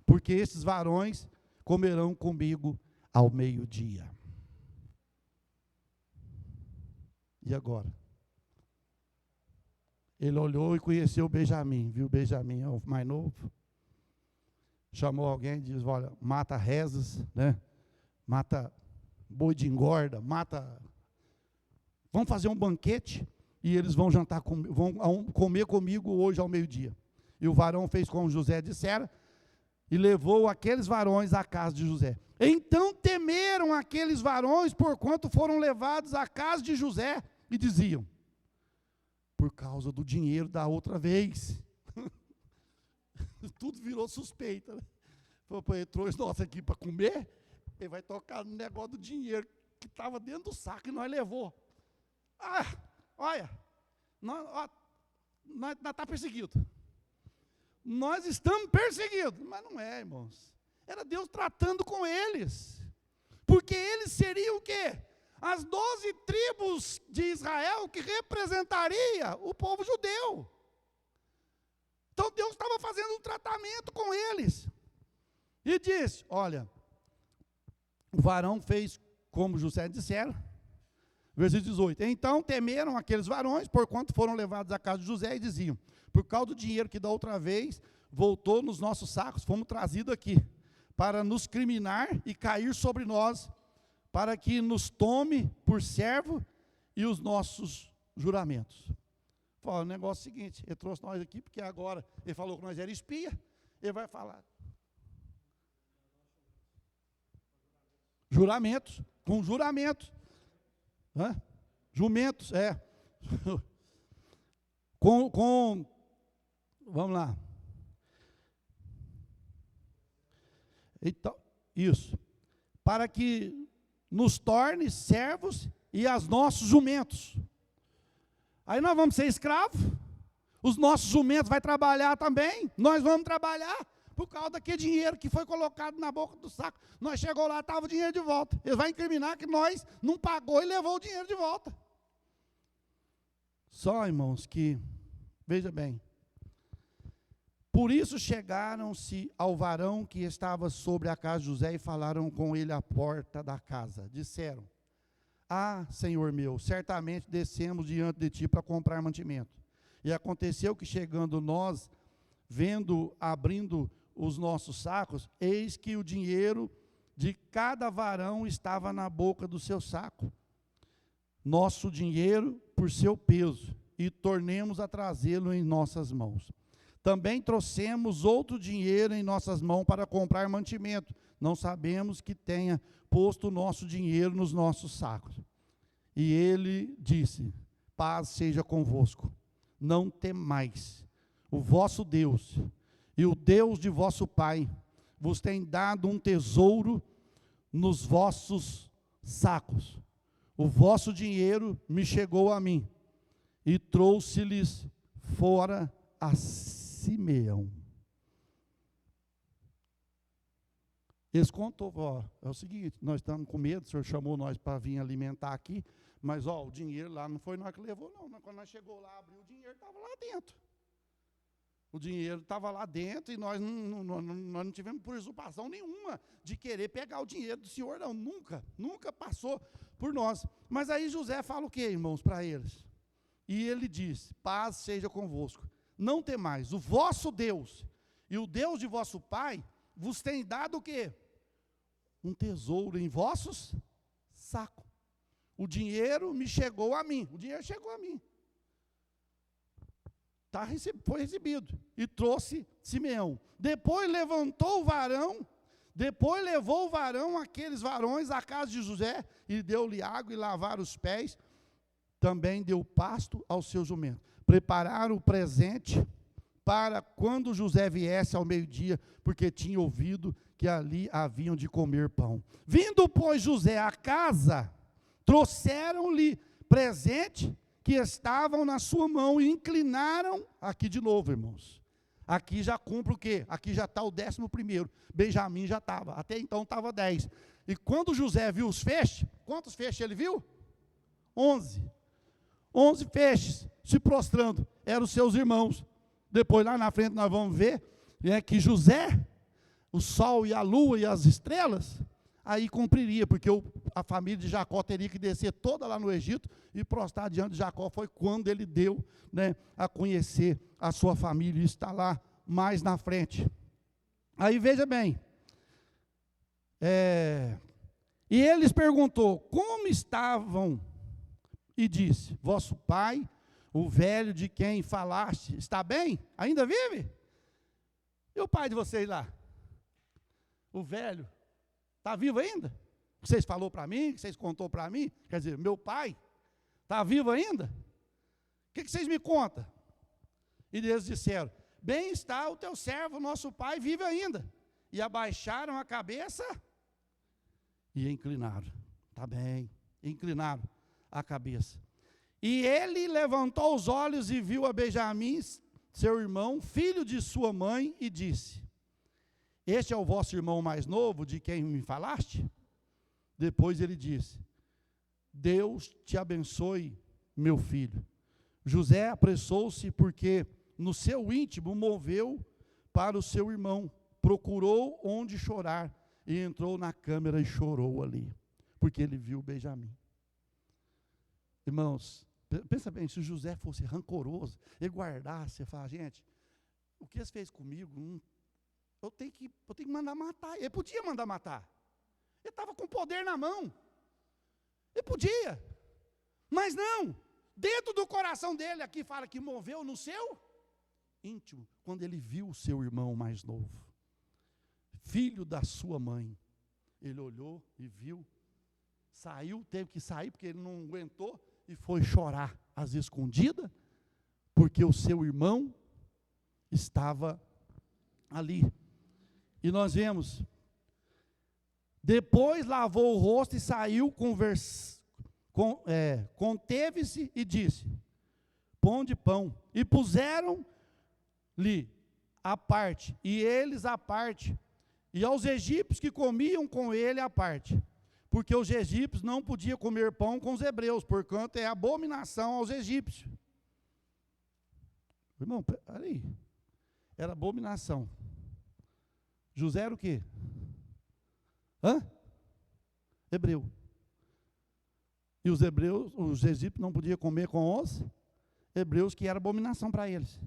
porque esses varões comerão comigo ao meio-dia. E agora? Ele olhou e conheceu Benjamim, viu? Benjamim é o mais novo. Chamou alguém e disse: olha, mata rezes, né? Mata boi de engorda, vamos fazer um banquete, e eles vão vão comer comigo hoje ao meio-dia. E o varão fez como José dissera, e levou aqueles varões à casa de José. Então temeram aqueles varões, porquanto foram levados à casa de José, e diziam: por causa do dinheiro da outra vez. Tudo virou suspeita, né? Ele trouxe nós aqui para comer, ele vai tocar no negócio do dinheiro que estava dentro do saco e nós levou. Olha, nós estamos perseguidos. Nós estamos perseguidos. Mas não é, irmãos. Era Deus tratando com eles. Porque eles seriam o quê? As 12 tribos de Israel que representaria o povo judeu. Então Deus estava fazendo um tratamento com eles. E disse: olha, o varão fez como José dissera. Versículo 18. Então temeram aqueles varões, porquanto foram levados à casa de José, e diziam: por causa do dinheiro que da outra vez voltou nos nossos sacos, fomos trazidos aqui, para nos criminar e cair sobre nós, para que nos tome por servo e os nossos juramentos. Fala, o negócio é o seguinte: ele trouxe nós aqui, porque agora ele falou que nós era espia, ele vai falar. Juramentos, com juramentos. Jumentos, vamos lá. Então, isso. Para que nos torne servos e as nossos jumentos. Aí nós vamos ser escravos, os nossos jumentos vão trabalhar também, nós vamos trabalhar, por causa daquele dinheiro que foi colocado na boca do saco. Nós chegou lá, estava o dinheiro de volta. Eles vão incriminar que nós não pagou e levou o dinheiro de volta. Só, irmãos, que, veja bem, por isso chegaram-se ao varão que estava sobre a casa de José e falaram com ele à porta da casa. Disseram: Senhor meu, certamente descemos diante de ti para comprar mantimento. E aconteceu que chegando nós, abrindo os nossos sacos, eis que o dinheiro de cada varão estava na boca do seu saco, nosso dinheiro por seu peso, e tornemos a trazê-lo em nossas mãos. Também trouxemos outro dinheiro em nossas mãos para comprar mantimento. Não sabemos que tenha posto o nosso dinheiro nos nossos sacos. E ele disse: paz seja convosco, não temais, o vosso Deus e o Deus de vosso pai vos tem dado um tesouro nos vossos sacos. O vosso dinheiro me chegou a mim, e trouxe-lhes fora a Simeão. Eles contou: é o seguinte, nós estamos com medo, o senhor chamou nós para vir alimentar aqui, mas o dinheiro lá não foi nós que levou, não. Quando nós chegou lá, abriu o dinheiro, estava lá dentro. O dinheiro estava lá dentro e nós não tivemos preocupação nenhuma de querer pegar o dinheiro do senhor, não. Nunca passou por nós. Mas aí José fala o quê, irmãos, para eles? E ele diz: paz seja convosco, não temais, o vosso Deus e o Deus de vosso pai vos tem dado o quê? Um tesouro em vossos sacos. O dinheiro me chegou a mim, o dinheiro chegou a mim. foi recebido. E trouxe Simeão. Depois levou o varão, aqueles varões, à casa de José, e deu-lhe água e lavaram os pés. Também deu pasto aos seus jumentos. Prepararam o presente para quando José viesse ao meio-dia, porque tinha ouvido que ali haviam de comer pão. Vindo, pois, José à casa, trouxeram-lhe presente que estavam na sua mão e inclinaram, aqui de novo, irmãos. Aqui já cumpre o quê? Aqui já está o 11º. Benjamim já estava, até então estava 10. E quando José viu os feixes, quantos feixes ele viu? 11. 11 feixes se prostrando, eram os seus irmãos. Depois lá na frente nós vamos ver que José, o sol e a lua e as estrelas, aí cumpriria, porque a família de Jacó teria que descer toda lá no Egito e prostrar diante de Jacó. Foi quando ele deu, a conhecer a sua família, e está lá mais na frente. Aí veja bem, e eles perguntou, como estavam? E disse, vosso pai, o velho de quem falaste, está bem? Ainda vive? E o pai de vocês lá? O velho, está vivo ainda? Que vocês falou para mim, que vocês contou para mim? Quer dizer, meu pai, está vivo ainda? O que vocês me contam? E eles disseram, bem está o teu servo, nosso pai vive ainda. E abaixaram a cabeça e inclinaram. Está bem, inclinaram a cabeça. E ele levantou os olhos e viu a Benjamim, seu irmão, filho de sua mãe, e disse, este é o vosso irmão mais novo, de quem me falaste? Depois ele disse, Deus te abençoe, meu filho. José apressou-se, porque no seu íntimo moveu para o seu irmão, procurou onde chorar, e entrou na câmara e chorou ali, porque ele viu Benjamim. Irmãos, pensa bem, se o José fosse rancoroso, ele guardasse, ele fala, gente, o que eles fez comigo, eu tenho que mandar matar. Ele podia mandar matar. Ele estava com poder na mão. Ele podia. Mas não. Dentro do coração dele, aqui fala que moveu no seu íntimo, quando ele viu o seu irmão mais novo, filho da sua mãe. Ele olhou e viu, saiu, teve que sair, porque ele não aguentou, e foi chorar às escondidas, porque o seu irmão estava ali. E nós vemos, depois lavou o rosto e saiu, conteve-se e disse, pão de pão, e puseram-lhe à parte, e eles à parte, e aos egípcios que comiam com ele à parte, porque os egípcios não podiam comer pão com os hebreus, porquanto é abominação aos egípcios. Irmão, peraí, era abominação. José era o quê? Hebreu. E os egípcios não podiam comer com os hebreus, que era abominação para eles.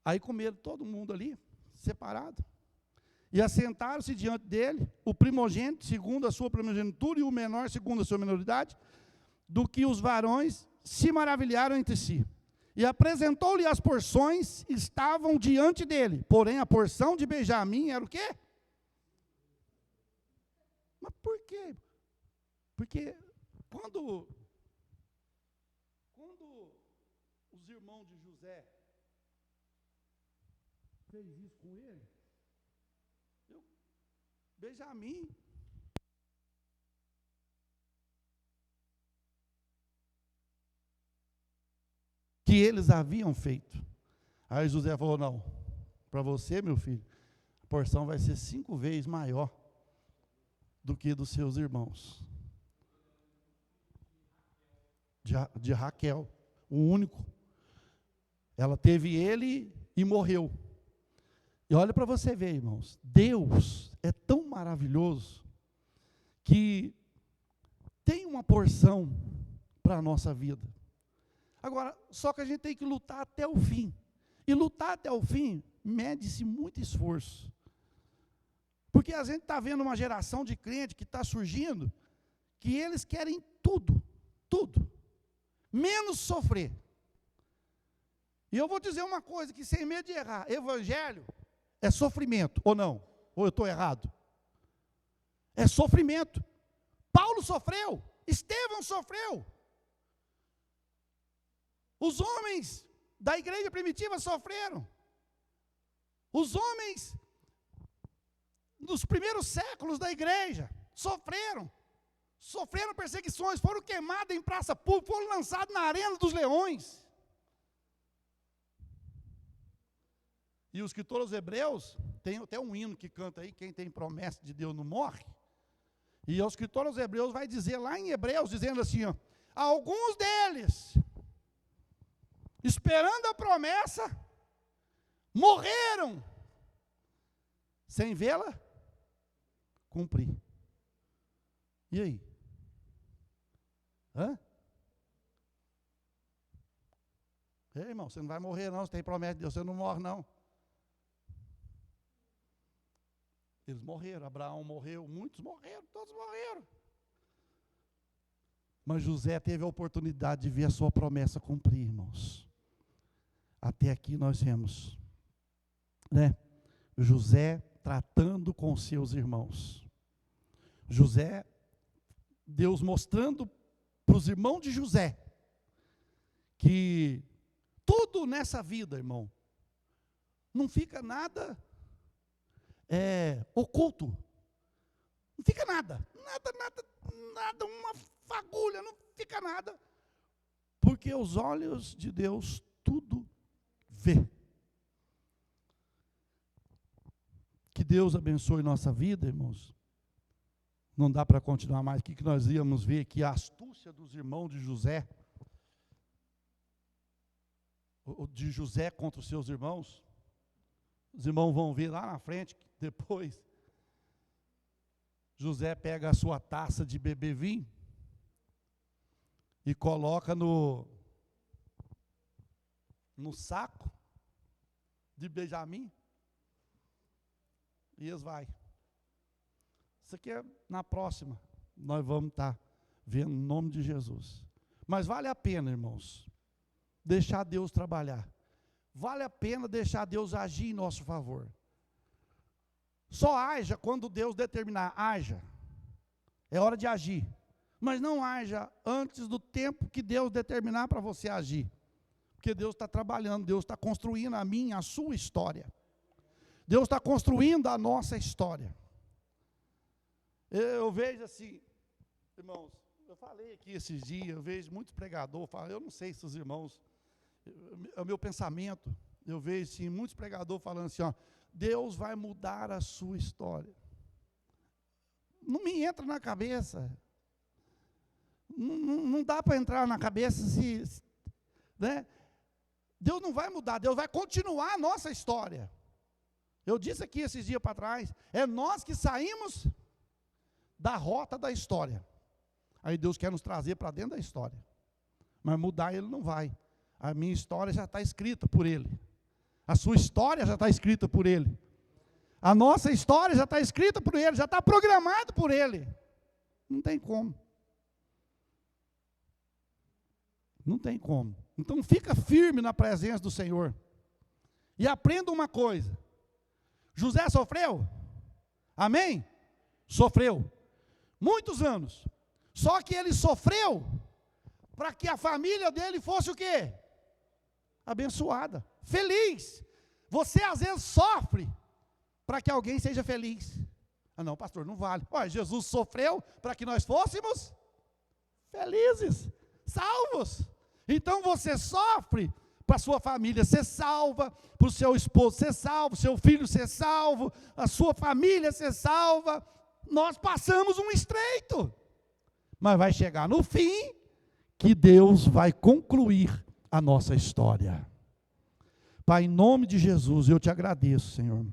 Aí comeram todo mundo ali, separado. E assentaram-se diante dele, o primogênito, segundo a sua primogenitura, e o menor, segundo a sua menoridade, do que os varões se maravilharam entre si. E apresentou-lhe as porções, estavam diante dele. Porém, a porção de Benjamim era o quê? Mas por quê? Porque quando os irmãos de José fez isso com ele, Benjamim que eles haviam feito. Aí José falou, não, para você, meu filho, a porção vai ser 5 vezes maior do que dos seus irmãos. De Raquel, o único. Ela teve ele e morreu. E olha para você ver, irmãos, Deus é tão maravilhoso que tem uma porção para a nossa vida. Agora, só que a gente tem que lutar até o fim. E lutar até o fim mede-se muito esforço. Porque a gente está vendo uma geração de crente que está surgindo, que eles querem tudo, tudo, menos sofrer. E eu vou dizer uma coisa, que sem medo de errar, evangelho é sofrimento, ou não? Ou eu estou errado? É sofrimento. Paulo sofreu, Estevão sofreu. Os homens da igreja primitiva sofreram. Os homens dos primeiros séculos da igreja sofreram perseguições, foram queimados em praça pública, foram lançados na arena dos leões. E o escritor aos Hebreus, tem até um hino que canta aí, quem tem promessa de Deus não morre. E o escritor aos Hebreus vai dizer lá em Hebreus, dizendo assim, ó, alguns deles, esperando a promessa, morreram, sem vê-la cumprir. E aí? Hã? Ei, irmão, você não vai morrer não, você tem promessa de Deus, você não morre não. Eles morreram, Abraão morreu, muitos morreram, todos morreram. Mas José teve a oportunidade de ver a sua promessa cumprir, irmãos. Até aqui nós vemos, né? José tratando com seus irmãos. José, Deus mostrando para os irmãos de José, que tudo nessa vida, irmão, não fica nada oculto. Não fica nada, uma fagulha, não fica nada. Porque os olhos de Deus tudo vê. Que Deus abençoe nossa vida, irmãos. Não dá para continuar mais. O que nós íamos ver aqui? A astúcia dos irmãos de José. De José contra os seus irmãos. Os irmãos vão ver lá na frente, depois. José pega a sua taça de beber vinho e coloca no saco de Benjamim. E eles vai. Isso aqui é na próxima. Nós vamos estar vendo em nome de Jesus. Mas vale a pena, irmãos, deixar Deus trabalhar. Vale a pena deixar Deus agir em nosso favor. Só haja quando Deus determinar, haja. É hora de agir. Mas não haja antes do tempo que Deus determinar para você agir. Porque Deus está trabalhando, Deus está construindo a minha, a sua história. Deus está construindo a nossa história. Eu vejo assim, irmãos, eu falei aqui esses dias, eu vejo muitos pregadores, eu não sei se os irmãos, é o meu pensamento, eu vejo assim, muitos pregadores falando assim, ó, Deus vai mudar a sua história. Não me entra na cabeça. Não dá para entrar na cabeça né? Deus não vai mudar, Deus vai continuar a nossa história. Eu disse aqui esses dias para trás, é nós que saímos da rota da história. Aí Deus quer nos trazer para dentro da história. Mas mudar Ele não vai. A minha história já está escrita por Ele. A sua história já está escrita por Ele. A nossa história já está escrita por Ele, já está programado por Ele. Não tem como. Não tem como. Então fica firme na presença do Senhor. E aprenda uma coisa. José sofreu? Amém? Sofreu. Muitos anos. Só que ele sofreu para que a família dele fosse o quê? Abençoada. Feliz. Você às vezes sofre para que alguém seja feliz. Ah não, pastor, não vale. Olha, Jesus sofreu para que nós fôssemos felizes, salvos. Então você sofre para a sua família ser salva, para o seu esposo ser salvo, seu filho ser salvo, a sua família ser salva. Nós passamos um estreito, mas vai chegar no fim que Deus vai concluir a nossa história. Pai, em nome de Jesus, eu te agradeço, Senhor.